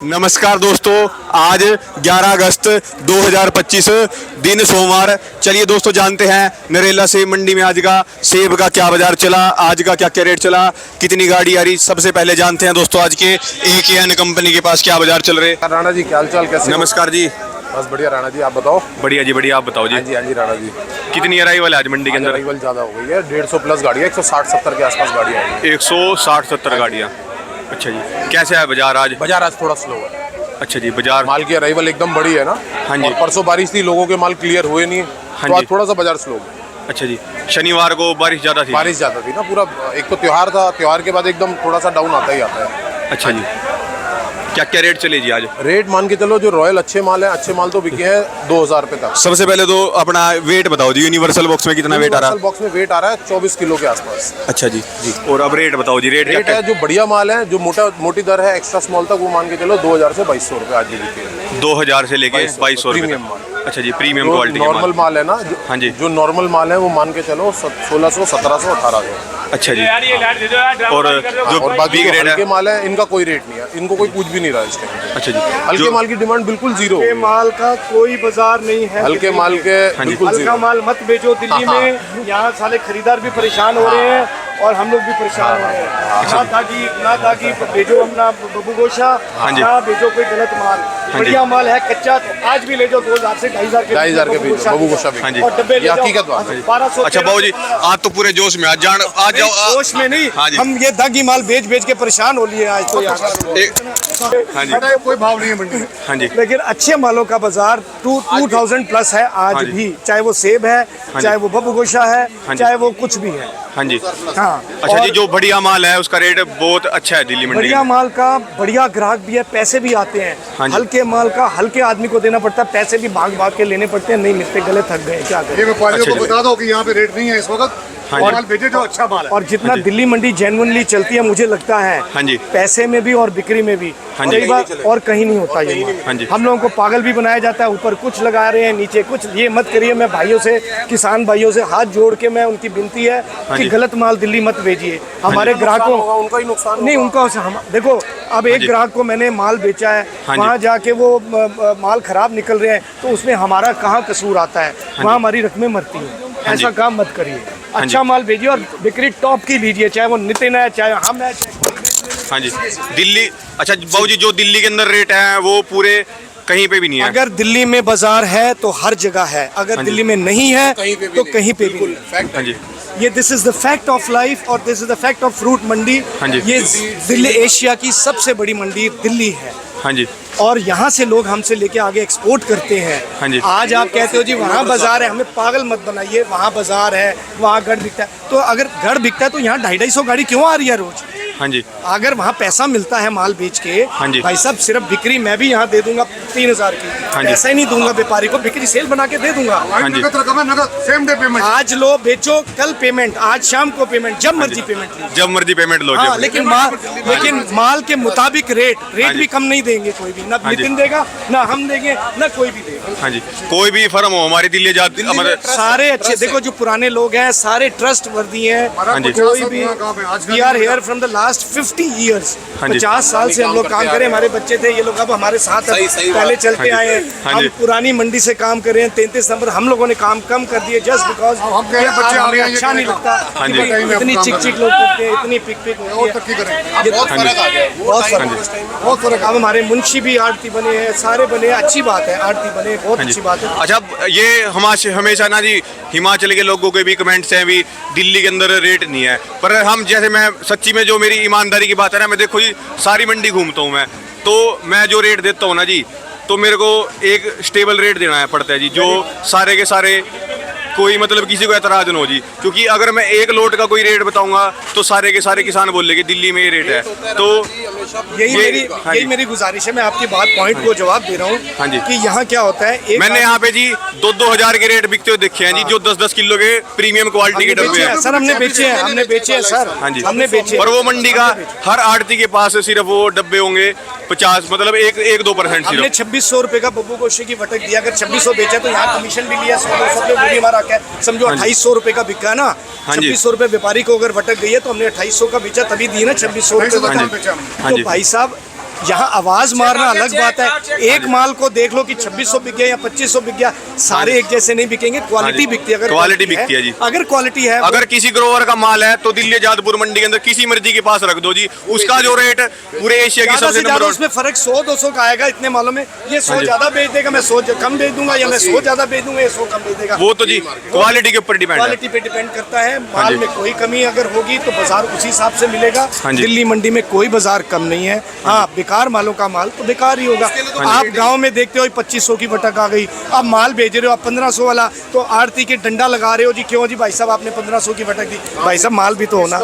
नमस्कार दोस्तों, आज 11 अगस्त 2025 दिन सोमवार। चलिए दोस्तों जानते हैं नरेला सेब मंडी में आज का सेब का क्या बाजार चला, आज का क्या क्या रेट चला, कितनी गाड़ी आ रही। सबसे पहले जानते हैं दोस्तों आज के AKN कंपनी के पास क्या बाजार चल रहे। राणा जी क्या हाल चाल, कैसे? नमस्कार जी। बस बढ़िया राणा जी, आप बताओ। बढ़िया जी बढ़िया, आप बताओ जी। हाँ जी राणा जी। कितनी अराइवल है आज मंडी के अंदर? अराइवल ज़्यादा हो गई है, 150 प्लस गाड़ी है, 160-70 के आसपास गाड़ी है। 160-70 गाड़ियाँ। अच्छा जी, कैसे है बाजार आज? बाजार आज थोड़ा स्लो है। अच्छा जी, बाजार माल की अराइवल एकदम बड़ी है ना। हाँ जी। और परसों बारिश थी, लोगों के माल क्लियर हुए नहीं, हाँ तो आज जी। थोड़ा सा बाजार स्लो है। अच्छा जी, शनिवार को बारिश ज़्यादा थी। बारिश ज़्यादा थी ना, पूरा एक तो त्योहार था, त्योहार के बाद एकदम थोड़ा सा डाउन आता ही आता है। अच्छा जी, क्या क्या रेट चले जी आज? रेट मान के चलो, जो रॉयल अच्छे माल है, अच्छे माल तो बिके हैं 2000 रुपये तक। सबसे पहले तो अपना वेट बताओ जी, यूनिवर्सल बॉक्स में कितना वेट आ रहा है? बॉक्स में वेट आ रहा है 24 किलो के आसपास। अच्छा जी जी। और अब रेट बताओ जी, रेट रेट है जो बढ़िया माल है, जो मोटी दर है, एक्स्ट्रा स्मॉल तक, वो मान के चलो 2000 से 2200 रुपये आज बिके। 2000 से लेके 2200 रुपये प्रीमियम माल। अच्छा जी, प्रीमियम क्वालिटी नॉर्मल माल है ना। हाँ जी। जो नॉर्मल माल है वो मान के चलो 1600, 1700, 1800। अच्छा जी। और जो और बाकी बिग जो रेट हल्के है? माल है, इनका कोई रेट नहीं है, इनको कोई पूछ भी नहीं रहा इस टाइम। अच्छा जी। हल्के जो माल की डिमांड बिल्कुल जीरो। हल्के माल का कोई बाजार नहीं है। हल्के माल के हाँ जी। बिल्कुल हल्का जीरो। माल मत बेचो दिल्ली में, यहाँ साले खरीदार भी परेशान हो रहे हैं और हम लोग भी परेशान हो रहे हैं। ना ताकि बेचो अपना बबू गोशा, हाँ जी। ना बेचो कोई गलत माल। जी। बढ़िया माल है कच्चा, तो आज भी ले जाओ 2000 से 2500 के 2500 के बेचो बबू गोशा हाँ जी। और डब्बे ले ये जाओ हकीकत बात है। 1200। अच्छा बाबू जी, आज तो पूरे जोश में, आज जाओ जोश में नहीं, हाँ जी। हम ये दागी माल बेच बेच के परेशान हो लिए आज तो यहाँ। हाँ जी कोई भाव नहीं है मंडी में। हाँ जी। लेकिन अच्छे मालों का बाजार 2000 प्लस है आज हाँ जी। भी, चाहे वो सेब है, जी। चाहे वो बबू गोशा है, हाँ जी। चाहे वो कुछ भी है। हाँ जी। हाँ। अच्छा जी, और जो बढ़िया माल है उसका रेट बहुत अच्छा है दिल्ली मंडी बढ़िया में। माल का बढ़िया ग्राहक भी है, पैसे भी आते हैं। हाँ जी। हल्के माल का हल्के आदमी को देना पड़ता है, पैसे भी भाग भाग के लेने पड़ते हैं, नहीं मिलते, गले थक गए, क्या करें। ये व्यापारियों अच्छा को जी। बता दो कि यहाँ पे रेट नहीं है इस वक्त। हाँ और जी। माल भेजे जो अच्छा माल है। और जितना हाँ जी। दिल्ली मंडी जेन्युइनली चलती है, मुझे लगता है हाँ जी। पैसे में भी और बिक्री में भी हाँ जी। कई बार और कहीं नहीं होता ये माल। हाँ जी। हम लोगों को पागल भी बनाया जाता है, ऊपर कुछ लगा रहे हैं, नीचे कुछ। ये मत करिए, मैं भाइयों से, किसान भाइयों से हाथ जोड़ के मैं उनकी विनती है हाँ कि जी। गलत माल दिल्ली मत भेजिए। हमारे नुकसान ग्राहकों होगा, उनका ही नुकसान नहीं, होगा। उनका हम देखो, अब एक जी। ग्राहक को मैंने माल बेचा है, हाँ जी। वहाँ जाके वो माल खराब निकल रहे हैं, तो उसमें हमारा कहाँ कसूर आता है? वहाँ हमारी रकमें मरती हैं। हाँ जी। ऐसा काम मत करिए, जी। अच्छा माल भेजिए और बिक्री टॉप की लीजिए, चाहे वो नितिन है, चाहे हम है, हाँ जी। दिल्ली, अच्छा बाबू जी, जो दिल्ली के अंदर रेट है वो पूरे कहीं पे भी नहीं है। अगर दिल्ली में बाजार है तो हर जगह है, अगर हाँ जी। दिल्ली में नहीं है कहीं पे भी तो नहीं। कहीं पे भी बिल्कुल, नहीं। फैक्ट हाँ है। जी। ये this is the fact of life और this is the fact of fruit mandi. हाँ जी। ये दिल्ली एशिया की सबसे बड़ी मंडी दिल्ली है हाँ जी। और यहाँ से लोग हमसे लेके आगे एक्सपोर्ट करते हैं। हाँ जी। आज आप कहते हो जी वहाँ बाजार है, हमें पागल मत बनाइए, वहाँ बाजार है, वहाँ गढ़ बिकता है, तो अगर गढ़ बिकता है तो यहाँ 250 गाड़ी क्यों आ रही है रोज? हाँ जी। अगर वहाँ पैसा मिलता है माल बेच के, हाँ जी। भाई साहब सिर्फ बिक्री मैं भी यहाँ दे दूंगा 3000 की, हाँ जी। पैसा ही नहीं दूंगा व्यापारी को, बिक्री सेल बना के दे दूंगा। हाँ जी। नगद रकम है, नगद सेम डे पेमेंट। आज लो बेचो, कल पेमेंट, आज शाम को पेमेंट, जब मर्जी पेमेंट लीजिए। जब मर्जी पेमेंट लो। हाँ, जब लेकिन माल के मुताबिक रेट हाँ जी। भी कम नहीं देंगे कोई भी, ना हाँ जी। नितिन देगा, ना हम देंगे, ना कोई भी देगा। हाँ जी, कोई भी फर्म हो हमारी दिल्ली जाती मतलब सारे अच्छे, देखो जो पुराने लोग हैं सारे ट्रस्ट वर्दी हैं। हाँ जी। कोई भी, we are here from the last 50 years. हाँ जी। 50 साल से हम लोग काम करें, हमारे बच्चे थे, ये लोग अब हमारे साथ सही पहले बात। चलते हाँ जी। आए हैं। हाँ हम जी। पुरानी मंडी से काम कर रहे हैं, 33 नंबर हम लोगों ने काम कम कर दिए जस्ट बिकॉज हम कह रहे हैं बच्चे आ रहे हैं, ये अच्छा नहीं करेगा। लगता हाँ कि जी। भाई इतनी चिक चिक लोग करते हैं, इतनी पिक पिक और होती है। तरक्की करें। ये बहुत हाँ जी। फर्क आ गया है। वो बहुत टाइम फर्क है, है। उस टाइम में। बहुत फर्क है। अब हमारे मुंशी भी आड़ती बने हैं, सारे बने, अच्छी बात है, आड़ती बने, बहुत हाँ जी। अच्छी बात है। अच्छा, ये हमेशा ना जी हिमाचल के लोगों के भी कमेंट्स हैं भी दिल्ली के अंदर रेट नहीं है, पर हम जैसे मैं सच्ची में जो मेरी ईमानदारी की बात है ना, मैं देखो जी सारी मंडी घूमता हूँ मैं, तो मैं जो रेट देता हूँ ना जी, तो मेरे को एक स्टेबल रेट देना है पड़ता है जी, जो सारे के सारे कोई मतलब किसी को एतराज ना हो जी, क्योंकि अगर मैं एक लोट का कोई रेट बताऊंगा तो सारे के सारे किसान बोल लेंगे दिल्ली में ये रेट है। तो हाँ यही जी। मेरी गुजारिश है, मैं आपकी बात पॉइंट को जवाब दे रहा हूँ। हाँ जी। कि यहाँ क्या होता है, एक मैंने यहाँ पे जी 2-2 हजार के रेट बिकते हुए देखे हैं जी, जो 10-10 किलो के प्रीमियम क्वालिटी के हमने डब्बे बेचे हैं हैं। सर, हमने बेचे हैं सर। हाँ जी। हमने बेचे और वो मंडी का हर आड़ती के पास सिर्फ वो डब्बे होंगे 50, मतलब 1-2% हमने सिर्फ। 2600 रुपए का बब्बू गोशे की वटक दिया, अगर 2600 बेचा तो यहाँ कमीशन भी लिया 100-200 रुपये, वो भी हमारा क्या है, समझो 2800 रुपए का बिका ना। हाँ जी। 2600 रुपए व्यापारी को अगर वटक गई है तो हमने 2800 का बेचा, तभी दी ना 2600 रुपए हाँ जी। वटक। हाँ तो जी। भाई साहब यहाँ आवाज मारना अलग बात है। एक माल को देख लो कि 2600 बिक गया या 2500 बिक गया, सारे एक जैसे नहीं बिकेंगे, क्वालिटी बिकती है। अगर क्वालिटी बिकती है जी। अगर क्वालिटी है, अगर किसी ग्रोवर का माल है तो दिल्ली जादपुर मंडी के अंदर किसी मर्जी के पास रख दो जी, उसका जो रेट पूरे एशिया की ज्यादा सबसे से ज्यादा नंबर उसमें फर्क 100-200 का आएगा इतने मालों में। ये 100 जी। ज्यादा बेच देगा, मैं 100 कम बेच दूंगा, या मैं 100 ज्यादा बेच दूंगा, ये 100 कम बेच देगा। वो तो जी क्वालिटी के ऊपर डिपेंड है। क्वालिटी पे डिपेंड करता है। हाँ माल जी। में कोई कमी अगर होगी तो बाजार उसी हिसाब से मिलेगा। हाँ जी। दिल्ली मंडी में कोई बाजार कम नहीं है। हाँ, बेकार मालों का माल तो बेकार ही होगा। आप गांव में देखते हो 2500 की बटक आ गई, अब माल भेज रहे हो आप 1500 वाला, तो आड़ती के डंडा लगा रहे हो जी, क्यों जी भाई साहब आपने 1500 की बटक दी। भाई साहब माल भी तो होना।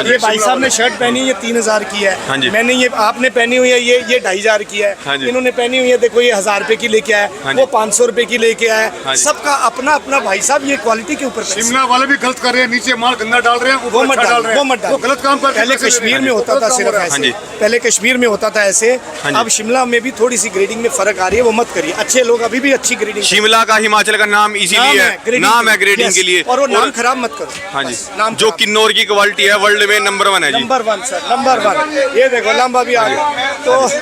ये भाई साहब ने शर्ट पहनी है, ये 3000 की हाँ है। जी। मैंने ये आपने पहनी हुई है, ये 2500 की हाँ है। जी। इन्होंने पहनी हुई है, देखो ये 1000 रुपए की लेके आया, हाँ जी। वो 500 रुपए की लेके हाँ आया। जी। सबका अपना अपना भाई साहब, ये क्वालिटी के ऊपर पैसे। शिमला वाले भी गलत कर रहे हैं, नीचे माल गंदा डाल रहे हैं, वो ऊपर मत अच्छा डाल डाल, रहे वो हैं। मत डाल। वो गलत काम करके पहले पैसे ले कश्मीर रहे में हैं। होता था गलत काम सिर्फ हो रहा है। हाँ ऐसे, जी। पहले कश्मीर में होता था ऐसे। हाँ जी। अब शिमला में भी थोड़ी सी ग्रेडिंग में फर्क आ रही है, वो मत करिए। अच्छे लोग अभी भी अच्छी ग्रेडिंग शिमला का हिमाचल का नाम इसीलिए है, नाम है ग्रेडिंग के लिए। और वो नाम खराब मत करो। हाँ जी, बस, नाम जो खराब। किन्नौर की क्वालिटी है वर्ल्ड में नंबर 1 है जी। Number 1 sir, number 1। ये देखो लंबा भी आ गया तो। हाँ जी,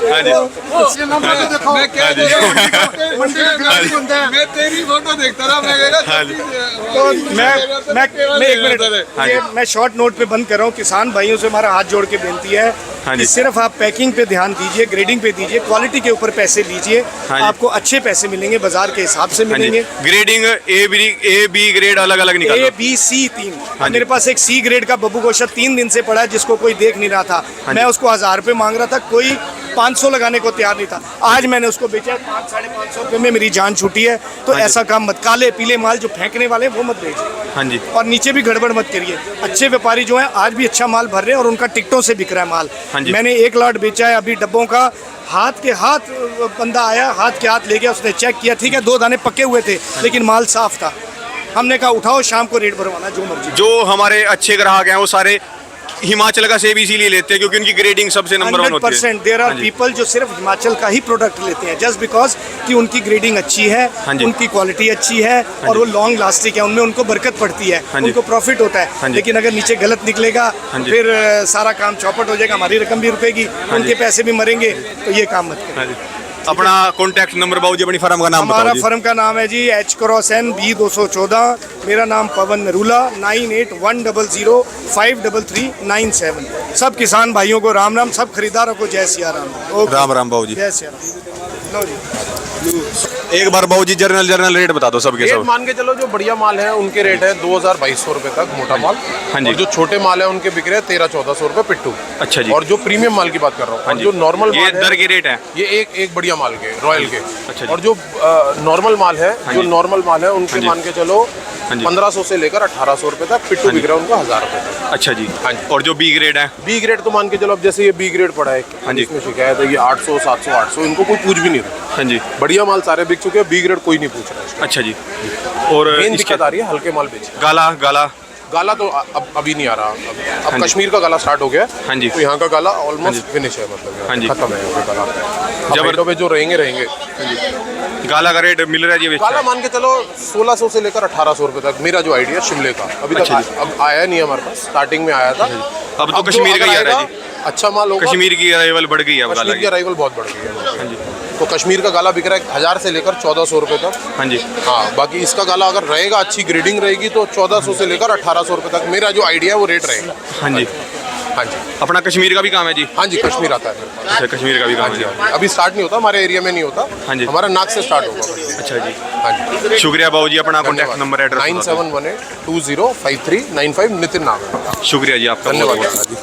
हाँ जी, ये नंबर तो देखो, हाँ जी, मंडी में गिरावट बनता है। मैं तेरी फोटो देखता रहा, मैं कह हाँ जी। तो मैं एक मिनट, हाँ ये जी। मैं शॉर्ट नोट पे बंद कर रहा हूँ। किसान भाइयों से हमारा हाथ जोड़ के बेनती है हाँ कि जी। सिर्फ आप पैकिंग पे ध्यान दीजिए, ग्रेडिंग पे दीजिए, क्वालिटी के ऊपर पैसे लीजिए। हाँ जी। आपको अच्छे पैसे मिलेंगे, बाजार के हिसाब से हाँ जी, मिलेंगे। ग्रेडिंग ए बी ग्रेड अलग अलग निकालो। A B C 3। हाँ जी। मेरे पास एक C ग्रेड का बब्बू गोशा 3 दिन से पड़ा है, जिसको कोई देख नहीं रहा था। हाँ मैं जी। उसको 1000 रुपये मांग रहा था, कोई 500 लगाने को तैयार नहीं था। आज मैंने उसको बेचा 500-550 रुपये में, मेरी जान छूटी है। तो हाँ जी। ऐसा काम मत, काले पीले माल जो फेंकने वाले हैं वो मत बेचिए, हाँ जी, और नीचे भी गड़बड़ मत करिए। अच्छे व्यापारी जो हैं आज भी अच्छा माल भर रहे हैं और उनका टिकटों से बिक रहा है माल। हाँ जी। मैंने 1 लॉट बेचा है अभी डब्बों का। हाथ के हाथ बंदा आया, हाथ के हाथ ले गया, उसने चेक किया, ठीक है 2 दाने पके हुए थे लेकिन माल साफ था। हमने कहा उठाओ शाम को रेट भरवाना जो मर्जी। जो हमारे अच्छे ग्राहक हैं वो सारे हिमाचल का सेब इसीलिए लेते हैं क्योंकि उनकी ग्रेडिंग सबसे नंबर 1 होती है। 100% देयर आर हाँ जी। पीपल जो सिर्फ हिमाचल का ही प्रोडक्ट लेते हैं, जस्ट बिकॉज कि उनकी ग्रेडिंग अच्छी है, हाँ जी। उनकी क्वालिटी अच्छी है और वो लॉन्ग लास्टिंग है, उनमें उनको बरकत पड़ती है, हाँ जी। उनको प्रॉफिट होता हाँ है। जी। लेकिन अगर नीचे गलत निकलेगा हाँ जी। फिर सारा काम चौपट हो जाएगा, हमारी रकम भी रुकेगी, उनके पैसे भी मरेंगे। तो ये काम मत करें। हाँ जी। अपना कॉन्टैक्ट नंबर बाबू जी, अपनी फर्म का नाम हमारा बताओ जी। फर्म का नाम है जी H-N B214। मेरा नाम पवन नरूला। 9810053397। सब किसान भाइयों को राम राम, सब खरीदारों को जय सिया राम। ओके। राम राम बाबू जी। जय सिया राम। लो जी। एक बार बाबू जी जर्नल रेट बता दो सबके रेट सब। मान के चलो, जो बढ़िया माल है उनके रेट है 2200 रुपए तक मोटा माल। हाँ जी। और जो छोटे माल है उनके बिक रहे हैं 1300-1400 रुपए पिट्टू। अच्छा जी। और जो प्रीमियम माल की बात कर रहा हूँ, हाँ और जी। जो नॉर्मल ये माल दर है, के रेट है। ये एक बढ़िया माल के रॉयल के। अच्छा जी। और जो नॉर्मल माल है, हाँ जो जी। नॉर्मल माल है हाँ उनके जी। मान के चलो हाँ जी। 1500 से लेकर 1800 रुपए तक पिट्टू हाँ बिक जी। रहा है उनको 1000 रुपए तक। अच्छा जी। हाँ जी। और जो बी ग्रेड है? बी ग्रेड तो मान के चलो, अब जैसे ये बी ग्रेड पड़ा है, हाँ जी। इसमें शिकायत है ये 800, 700, 800, इनको कोई पूछ भी नहीं रहा। हाँ जी। बढ़िया माल सारे बिक चुके हैं, बी ग्रेड कोई नहीं पूछ रहा है। अच्छा जी। और मेन इसके दिक्कत आ रही है हल्के माल बेच। गाला गाला तो अब अभी नहीं आ रहा। हाँ अब जी। कश्मीर का गाला स्टार्ट हो गया। हाँ जी। तो यहाँ का गाला हाँ जी। ऑलमोस्ट फिनिश है, मतलब हाँ जी। खत्म है यहाँ का गाला। जबर- जबर पे जो रहेंगे गाला का रेट मिल रहा है जी? गाला मान के चलो 1600 से लेकर 1800 रुपए तक। मेरा जो आइडिया शिमले का अभी तक अच्छा जी। अब आया नहीं हमारे पास, स्टार्टिंग में आया था। अब तो जो कश्मीर का ही आ अगर रहा है आएगा, अच्छा माल होगा। कश्मीर की अराइवल बढ़ गई है अब गाला कश्मीर की की। अराइवल बहुत बढ़ गई है। हाँ जी। तो कश्मीर का गाला बिक रहा है 1000 से लेकर 1400 रुपए तक। हाँ जी। हाँ, बाकी इसका गाला अगर रहेगा, अच्छी ग्रेडिंग रहेगी तो 1400 से लेकर 1800 रुपए तक मेरा जो आइडिया है वो रेट रहेगा। हाँ जी। हाँ जी। अपना कश्मीर का भी काम है जी? हाँ जी, कश्मीर आता है मेरे पास। अच्छा, कश्मीर का भी काम है जी। अभी स्टार्ट नहीं होता, हमारे एरिया में नहीं होता। हाँ जी। हमारा नाक से स्टार्ट होगा बस। अच्छा जी। हाँ जी। शुक्रिया बाबू जी, अपना कॉन्टैक्ट नंबर एड्रेस 9718205395 नितिन नाम है। शुक्रिया जी आपका। धन्यवाद बहुत-बहुत। जी।